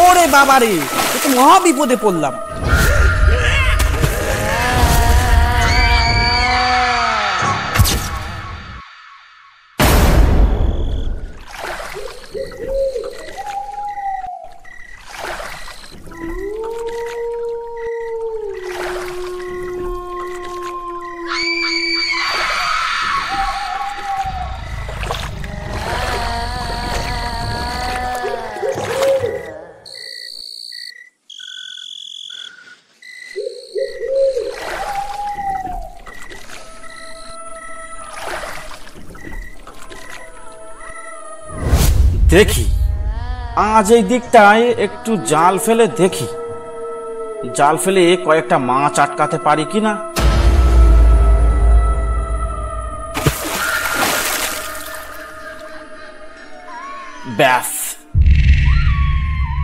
ওরে বাবা রে, এ তো মহা বিপদে পড়লাম। দেখি আজ এই দিকটায় একটু জাল ফেলে দেখি, জাল ফেলে কয়েকটা মাছ আটকাতে পারি কিনা। ব্যাস,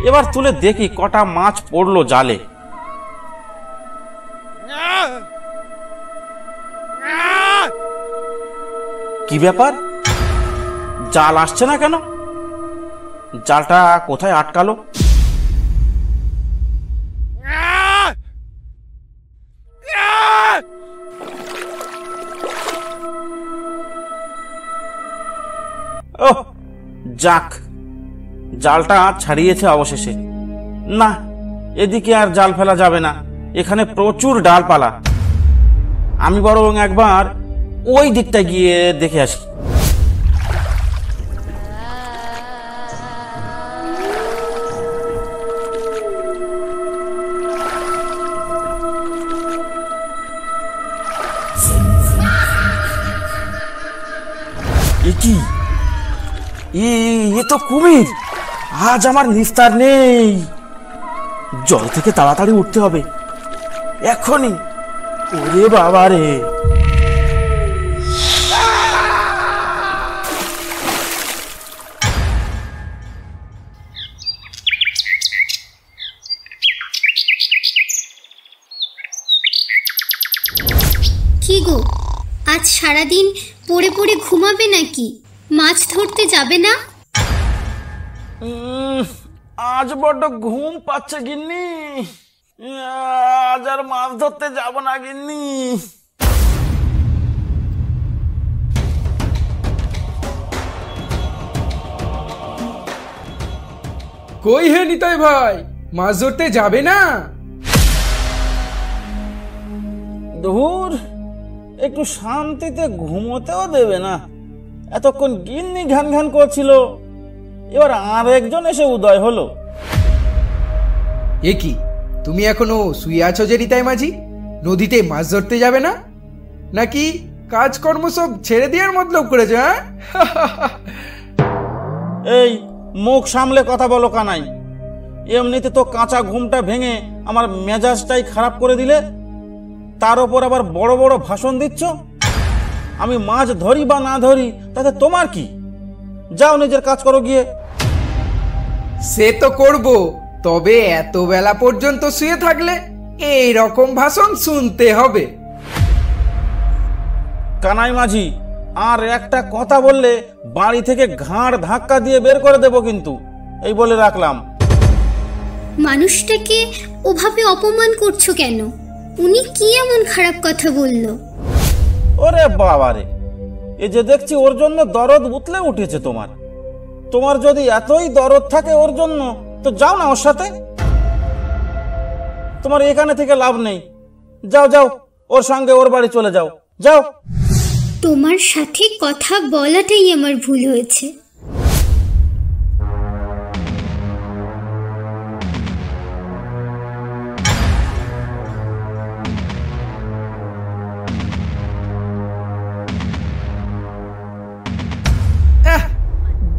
এবার তুলে দেখি কটা মাছ পড়লো জালে। কি ব্যাপার, জাল আসছে না কেন? জালটা কোথায় আটকালো? ওহ যাক, জালটা ছাড়িয়েছে অবশেষে। না, এদিকে আর জাল ফেলা যাবে না, এখানে প্রচুর ডালপালা। আমি বরং একবার ওই দিকটা গিয়ে দেখে আসি। কি এ তো কুমির, আজ আমার নিস্তার নেই। জল থেকে তাড়াতাড়ি উঠতে হবে এখনই। ওরে বাবা রে, কি গো, আজ সারাদিন পড়ে পড়ে ঘুমাবে নাকি? মাছ ধরতে যাবে না? আজ বড্ড ঘুম পাচ্ছে গিন্নি, আজ আর মাছ ধরতে যাব না গিন্নি। কই হে নিতাই ভাই, মাছ ধরতে যাবে না? ধুর, একটু শান্তিতে ঘুমোতেও দেবে না। এতক্ষণ গিন্নি ঘ্যান ঘ্যান করছিল, এবার আর একজন এসে উদয় হলো। এ কি, তুমি এখনো শুয়ে আছো যে নিতাই মাঝি? নদীতে মাছ ধরতে যাবে না নাকি কাজকর্ম সব ছেড়ে দেওয়ার মতলব করেছো? হ্যাঁ, এই মুখ সামলে কথা বলো কানাই। এমনিতে তো কাঁচা ঘুমটা ভেঙে আমার মেজাজটাই খারাপ করে দিলে, তার উপর আবার বড় বড় ভাষণ দিচ্ছ। আমি মাছ ধরি বা না ধরি তাতে তোমার কি? যাও নিজের কাজ করো গিয়ে। সে তো করব, তবে এত বেলা পর্যন্ত শুয়ে থাকলে এই রকম ভাষণ শুনতে হবে। কানাই মাঝি, আর একটা কথা বললে বাড়ি থেকে ঘাড় ধাক্কা দিয়ে বের করে দেব কিন্তু, এই বলে রাখলাম। মানুষটাকে ওভাবে অপমান করছো কেন? উনি কি এমন খারাপ কথা বলল? ওরে বাবারে, এই যে দেখছি ওর জন্য দরদ উতলে উঠেছে তোমার। তোমার যদি এতই দরদ থাকে ওর জন্য, তো যাও না ওর সাথে। তোমার এখানে থেকে লাভ নেই, যাও যাও, ওর সঙ্গে ওর বাড়ি চলে যাও, যাও। তোমার সাথে কথা বলাটাই আমার ভুল হয়েছে।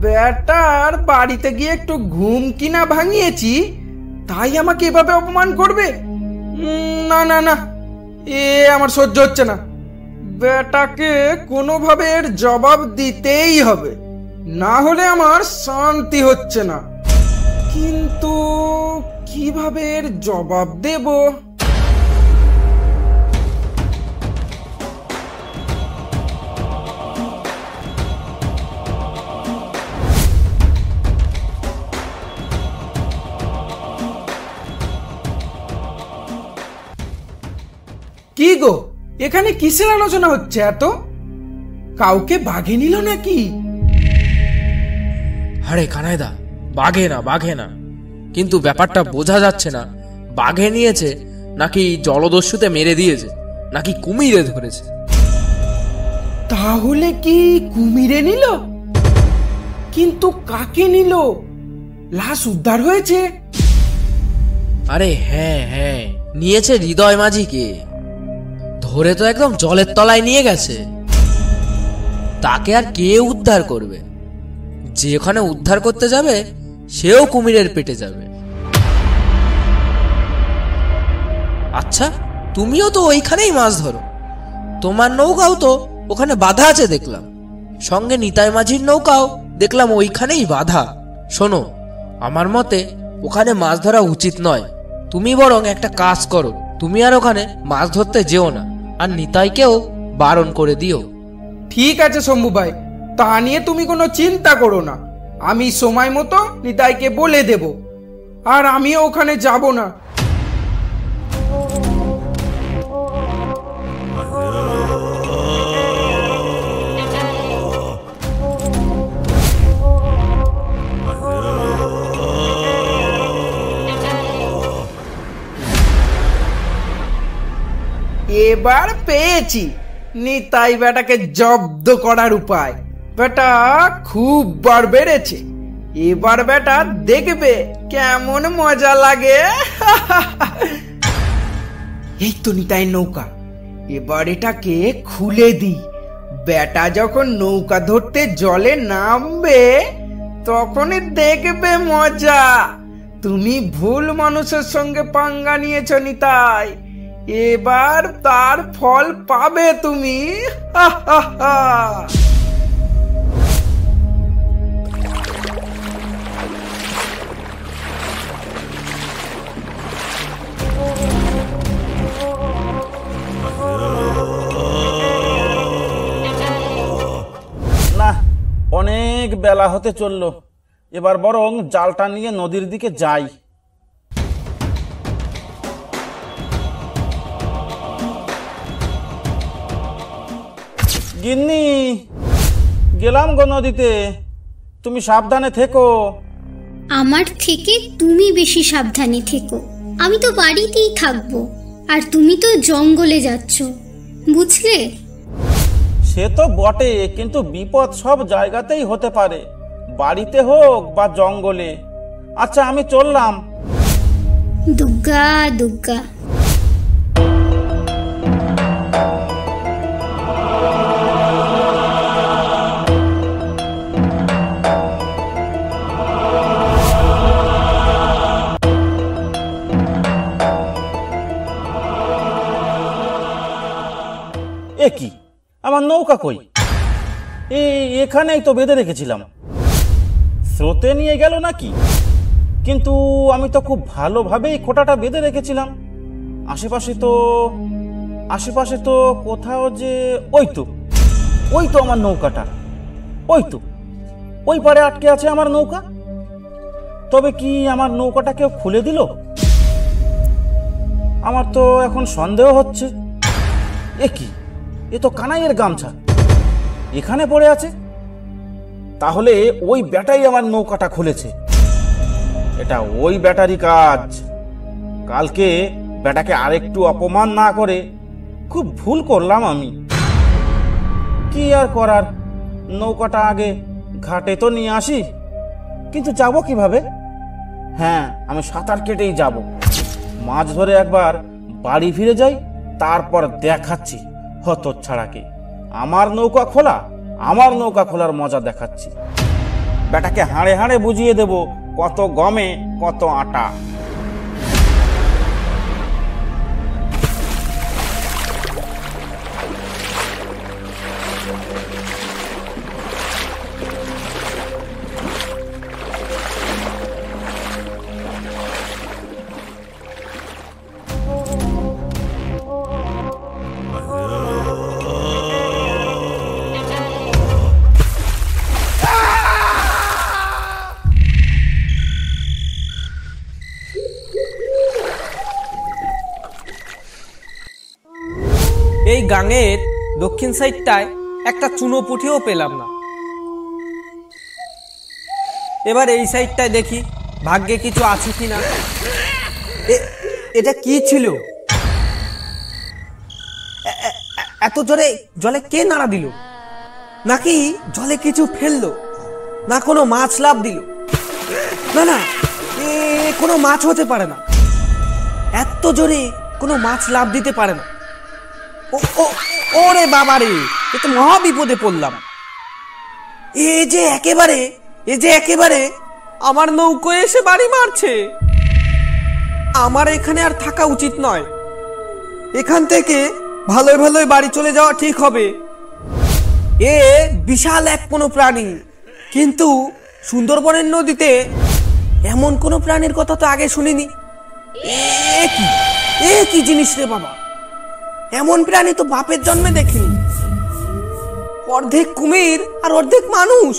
বেটার বাড়িতে গিয়ে একটু ঘুম কিনা ভাঙিয়েছি, তাই আমাকে এভাবে অপমান করবে? না না না, এ আমার সহ্য হচ্ছে না। বেটাকে কোনোভাবে এর জবাব দিতেই হবে, না হলে আমার শান্তি হচ্ছে না। কিন্তু কিভাবে এর জবাব দেব? এখানে কিসের আলোচনা হচ্ছে এত? কাউকে বাঘে নিল নাকি? আরে কানাইদা, বাঘে না, কিন্তু ব্যাপারটা বোঝা যাচ্ছে না বাঘে নিয়েছে নাকি জলদস্যুতে মেরে দিয়েছে নাকি কুমিরে ধরেছে। তাহলে কি কুমিরে নিল? কিন্তু কাকে নিল? লাশ উদ্ধার হয়েছে? আরে হ্যাঁ, নিয়েছে হৃদয় মাঝিকে। ধরে তো একদম জলের তলায় নিয়ে গেছে। তাকে আর কে উদ্ধার করবে? যেখানে উদ্ধার করতে যাবে সেও কুমিরের পেটে যাবে। আচ্ছা, তুমিও তো ওইখানেই মাছ ধরো, তোমার নৌকাও তো ওখানে বাধা আছে দেখলাম, সঙ্গে নিতাই মাঝির নৌকাও দেখলাম ওইখানেই বাধা। শোনো, আমার মতে ওখানে মাছ ধরা উচিত নয়। তুমি বরং একটা কাজ করো, তুমি আর ওখানে মাছ ধরতে যেও না, আর নিতাইকেও বারণ করে দিও। ঠিক আছে শম্ভু ভাই, তা নিয়ে তুমি কোনো চিন্তা করো না। আমি সময় মতো নিতাইকে বলে দেব, আর আমিও ওখানে যাব না। এবার পেয়েছি নিতাই বেটাকে জব্দ করার উপায়। বেটা খুব বার বেড়েছে, এবার বেটা দেখবে কেমন মজা লাগে। এই তো নিতাই নৌকা, এবার এটাকে খুলে দি। বেটা যখন নৌকা ধরতে জলে নামবে তখনই দেখবে মজা। তুমি ভুল মানুষের সঙ্গে পাঙ্গা নিয়েছ নিতাই, এবার তার ফল পাবে তুমি। না, অনেক বেলা হতে চললো, এবার বরং জালটা নিয়ে নদীর দিকে যাই। গিন্নি, গেলাম গো নদীতে, তুমি সাবধানে থেকো। আমার থেকে তুমি বেশি সাবধানে থেকো। আমি তো বাড়িতেই থাকবো, আর তুমি তো জঙ্গলে যাচ্ছ, বুঝলে? সে তো বটে, কিন্তু বিপদ সব জায়গাতেই হতে পারে, বাড়িতে হোক বা জঙ্গলে। আচ্ছা, আমি চললাম। দুগ্গা দুগ্গা। এ কি, আমার নৌকা কই? এখানেই তো বেঁধে রেখেছিলাম, স্রোতে নিয়ে গেল নাকি? কিন্তু আমি তো খুব ভালোভাবেই খোঁটাটা বেঁধে রেখেছিলাম। আশেপাশে তো কোথাও যে, ওই তো আমার নৌকাটা, ওই পারে আটকে আছে আমার নৌকা। তবে কি আমার নৌকাটা কেউ খুলে দিল? আমার তো এখন সন্দেহ হচ্ছে। এ কি, এ তো কানাইয়ের গামছা এখানে পড়ে আছে। তাহলে ওই ব্যাটাই আমার নৌকাটা খুলেছে। এটা ওই ব্যাটারই কাজ। কালকে ব্যাটাকে আরেকটু অপমান না করে খুব ভুল করলাম আমি। কি আর করার, নৌকাটা আগে ঘাটে তো নিয়ে আসি, কিন্তু যাব কিভাবে? হ্যাঁ, আমি সাঁতার কেটেই যাব। মাছ ধরে একবার বাড়ি ফিরে যাই, তারপর দেখাচ্ছি হতচ্ছাড়াকে। আমার নৌকা খোলার মজা দেখাচ্ছি। বেটাকে হাড়ে হাড়ে বুঝিয়ে দেব কত গমে কত আটা। গাঙের দক্ষিণ সাইডটায় একটা চুনো পুঁটিও পেলাম না। এবার এই সাইডটায় দেখি ভাগ্যে কিছু আছে কিনা। এটা কি ছিল? এত জোরে জলে কে নাড়া দিল? নাকি জলে কিছু ফেললো? না কোনো মাছ লাফ দিল? না না, কোনো মাছ হতে পারে না, এত জোরে কোনো মাছ লাফ দিতে পারে না। ওরে বাবা রে, এ তো মহা বিপদে পড়লাম। এ যে একেবারে আমার নৌকো এসে বাড়ি মারছে। আমার এখানে আর থাকা উচিত নয়। এখান থেকে ভালোই ভালোই বাড়ি চলে যাওয়া ঠিক হবে। এ বিশাল এক কোনো প্রাণী, কিন্তু সুন্দরবনের নদীতে এমন কোনো প্রাণীর কথা তো আগে শুনিনি। এ কি জিনিস রে বাবা, এমন প্রাণী তো বাপের জন্মে দেখিনি। অর্ধেক কুমির আর অর্ধেক মানুষ।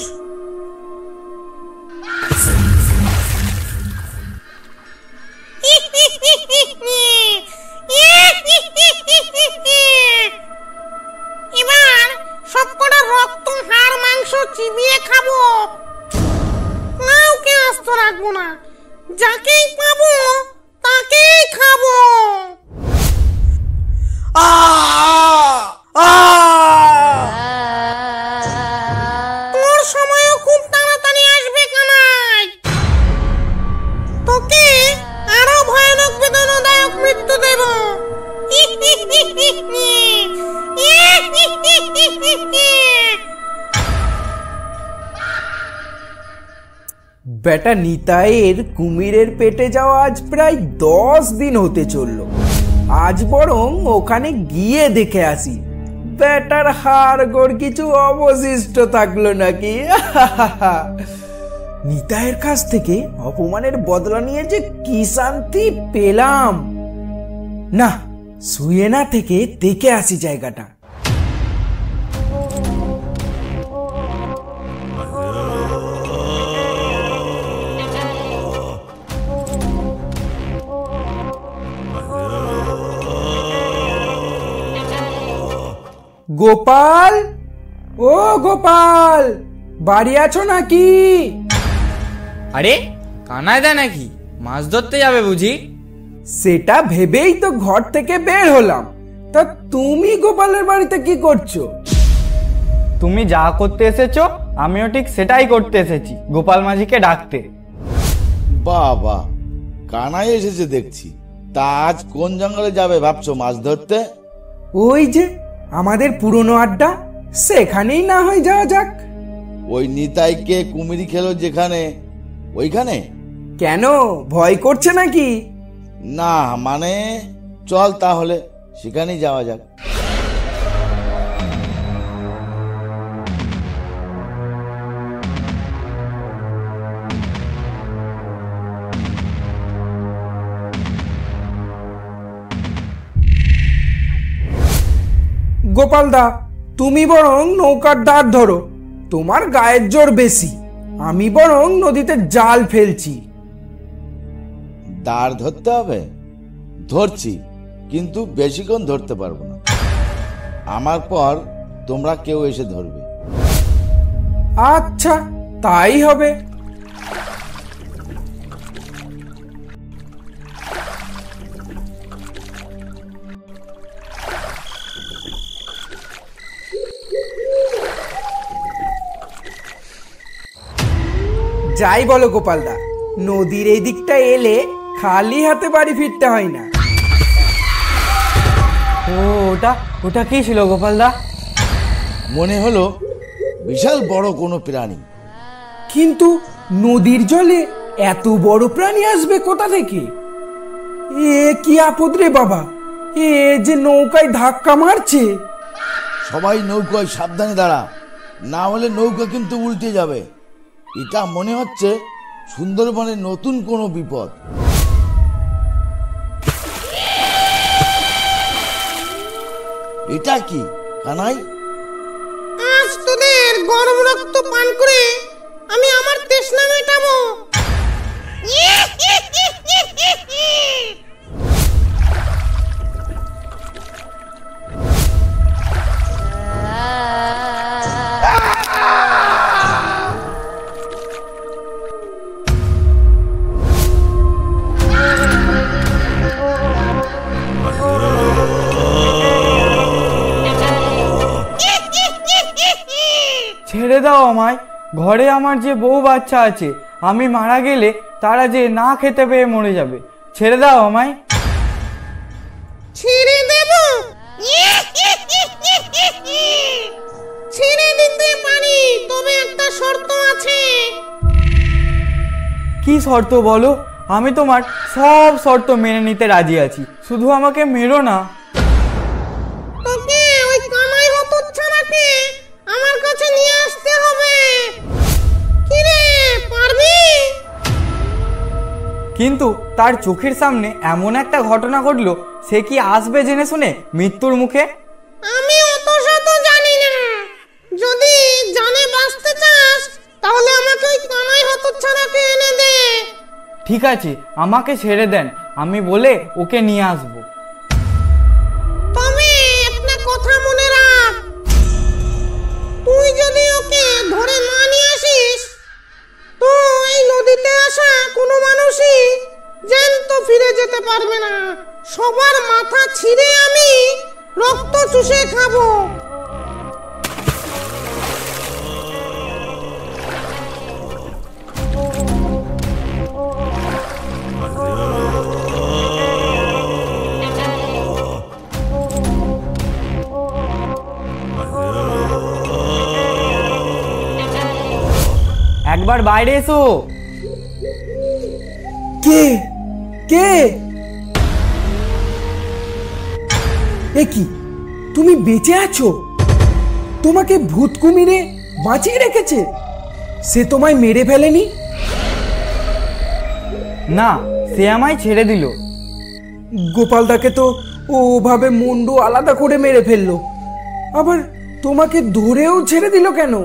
এবার সবকটা রক্ত হাড় মাংস চিবিয়ে খাবো, কাউকে আস্ত রাখবো না, যাকেই পাবো তাকেই খাবো। তোর সময়ও খুব তাড়াতাড়ি আসবে কানাই, তোকে আরো ভয়ানক বেদনাদায়ক মৃত্যু দেব। বেটা নিতাইয়ের কুমিরের পেটে যাওয়া আজ প্রায় 10 দিন হতে চললো। আজ বরং ওখানে গিয়ে দেখে আসি বেটার হাড় গোড় কিছু অবশিষ্ট থাকলো নাকি। নিতাইয়ের কাছ থেকে অপমানের বদলা নিয়ে যে কি শান্তি পেলাম। না, শুয়ে না থেকে দেখে আসি জায়গাটা। গোপাল, ও গোপাল, বাড়ি আছো নাকি? আরে কানাইদা নাকি? মাছ ধরতে যাবে বুঝি? সেটা ভেবেই তো ঘর থেকে বের হলাম। তা তুমি গোপালের বাড়িতে কি করছো? তুমি যা করতে এসেছো আমিও ঠিক সেটাই করতে এসেছি, গোপাল মাঝিকে ডাকতে। বাবা, কানাই এসেছে দেখছি। তা আজ কোন জঙ্গলে যাবে ভাবছো মাছ ধরতে? ওই যে আমাদের পুরনো আড্ডা, সেখানেই না হয় যাওয়া যাক। ওই নিতাইকে কুমিরি খেলো যেখানে, ওইখানে? কেন, ভয় করছে নাকি? না মানে চল তাহলে সেখানেই যাওয়া যাক। গোপালদা, তুমি বরং নৌকার দাঁড় ধরো, তোমার গায়ের জোর বেশি। আমি বরং নদীতে জাল ফেলছি। দাঁড় ধরতে হবে? ধরছি, কিন্তু বেশিক্ষণ ধরতে পারবো না। আমার পর তোমরা কেউ এসে ধরবে। আচ্ছা, তাই হবে। যাই বলো গোপালদা, নদীর এই দিকটা এলে খালি হাতে বাড়ি ফিরতে হয় না। ওটা কি ছিল গোপালদা? মনে হলো বিশাল বড় কোনো প্রাণী। কিন্তু নদীর জলে এত বড় প্রাণী আসবে কোথা থেকে? এ কি আপদ রে বাবা, এ যে নৌকায় ধাক্কা মারছে। সবাই নৌকায় সাবধানে দাঁড়া, না হলে নৌকা কিন্তু উল্টে যাবে। এটা মনে হচ্ছে সুন্দরবনের নতুন কোনো বিপদ। এটা কি কানাই? আজ তোদের গরম রক্ত পান করে আমি আমার তৃষ্ণা মেটাবো। দাও আমায়। ঘরে আমার যে বউ বাচ্চা আছে, আমি মারা গেলে তারা যে না খেতে পেয়ে মরে যাবে। ছেড়ে দাও আমায়। ছেড়ে দেব? ছেড়ে দিতে পারি, তবে একটা শর্ত আছে। কি শর্ত বলো? আমি তোমার সব শর্ত মেনে নিতে রাজি আছি, শুধু আমাকে মেরো না। তোকে ওই কানাই হতচ্ছাড়াকে আমার কাছে নিয়ে আসতে হবে। কি রে, পারবি? কিন্তু তার চোখের সামনে এমন একটা ঘটনা ঘটলো, সে কি আসবে জেনে শুনে মৃত্যুর মুখে? আমি অত শত জানি না। যদি জানে বাঁচতে চাস, তাহলে আমাকে ওই কানাই হতচ্ছাড়াকে এনে দে। ঠিক আছে, আমাকে ছেড়ে দেন, আমি বলে ওকে নিয়ে আসবো। তবে একটা কথা মনে রাখ, তুই যদি ওকে ধরে না নিয়ে আসিস, তো এই নদীতে আসা কোনো মানুষই জ্যান্ত ফিরে যেতে পারবে না। সবার মাথা ছিঁড়ে আমি রক্ত চুষে খাবো। একবার বাইরে এসো। কে কে? এ কি, তুমি বেঁচে আছো? তোমাকে ভূত কুমিরে বাঁচিয়ে রেখেছে? সে তোমায় মেরে ফেলেনি? না, সে আমায় ছেড়ে দিল। গোপালদাকে তো ওভাবে মুন্ডু আলাদা করে মেরে ফেললো, আবার তোমাকে ধরেও ছেড়ে দিল কেন?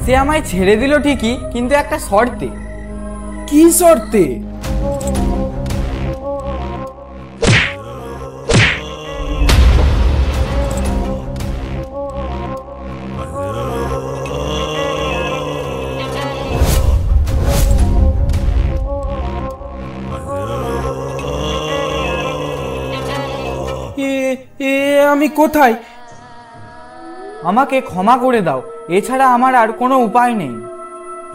সে আমায় ছেড়ে দিল ঠিকই, কিন্তু একটা শর্তে। কি শর্তে? আমি কোথায়? আমাকে ক্ষমা করে দাও, এছাড়া আমার আর কোনো উপায় নেই।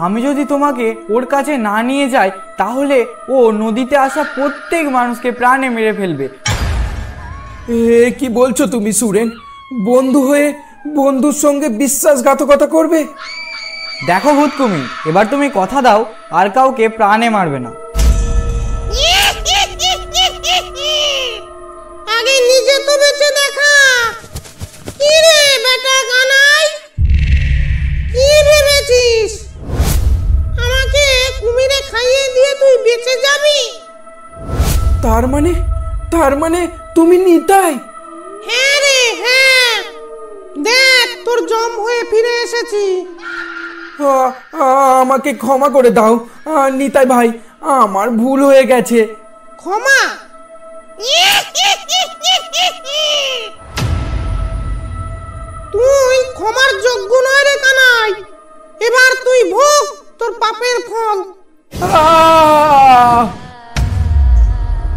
আমি যদি তোমাকে ওর কাছে না নিয়ে যাই, তাহলে ও নদীতে আসা প্রত্যেক মানুষকে প্রাণে মেরে ফেলবে। কি বলছো তুমি সুরেন? বন্ধু হয়ে বন্ধুর সঙ্গে বিশ্বাসঘাতকতা করবে? দেখো ভূত কুমির, এবার তুমি কথা দাও আর কাউকে প্রাণে মারবে না। আগে নিজে তো বেঁচে দেখা। কি রে বেটা কানাই, কি ভেবেছিস আমাকে কুমিরে খাইয়ে দিয়ে তুই বেঁচে যাবি? তার মানে তুমি নিতাই? হ্যাঁ রে হ্যাঁ, দেখ তোর জম হয়ে ফিরে এসেছি। আমাকে ক্ষমা করে দাও নিতাই ভাই, আমার ভুল হয়ে গেছে। ক্ষমা? তুই ক্ষমার যোগ্য নয় রে কানাই। এবার তুই ভোগ তোর পাপের ফল।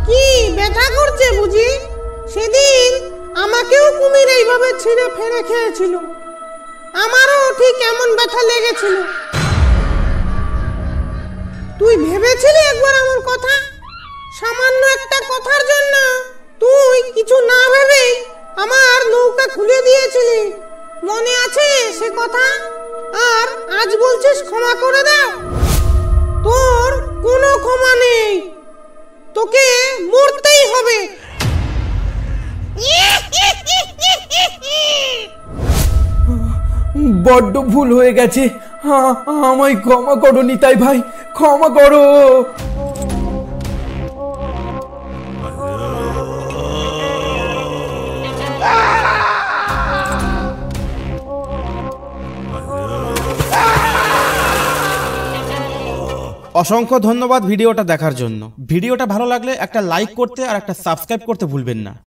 কি ব্যথা করছে বুঝি? সেদিন আমাকেও কুমির এইভাবে ছিঁড়ে ফেড়ে খেয়েছিল, আমারও ঠিক এমন ব্যথা লেগেছিল। তুই ভেবেছিলি একবার আমার কথা? সামান্য একটা কথার জন্য তুই কিছু না ভেবেই আমার নৌকা খুলে দিয়েছিলি, মনে আছে সে কথা? আর আজ বলছিস ক্ষমা করে দাও? তোর কোনো ক্ষমা নেই, তোকে মরতেই হবে। বড্ড ভুল হয়ে গেছে, আমায় ক্ষমা করো নিতাই ভাই, ক্ষমা করো। অসংখ্য ধন্যবাদ ভিডিওটা দেখার জন্য। ভিডিওটা ভালো লাগলে একটা লাইক করতে আর একটা সাবস্ক্রাইব করতে ভুলবেন না।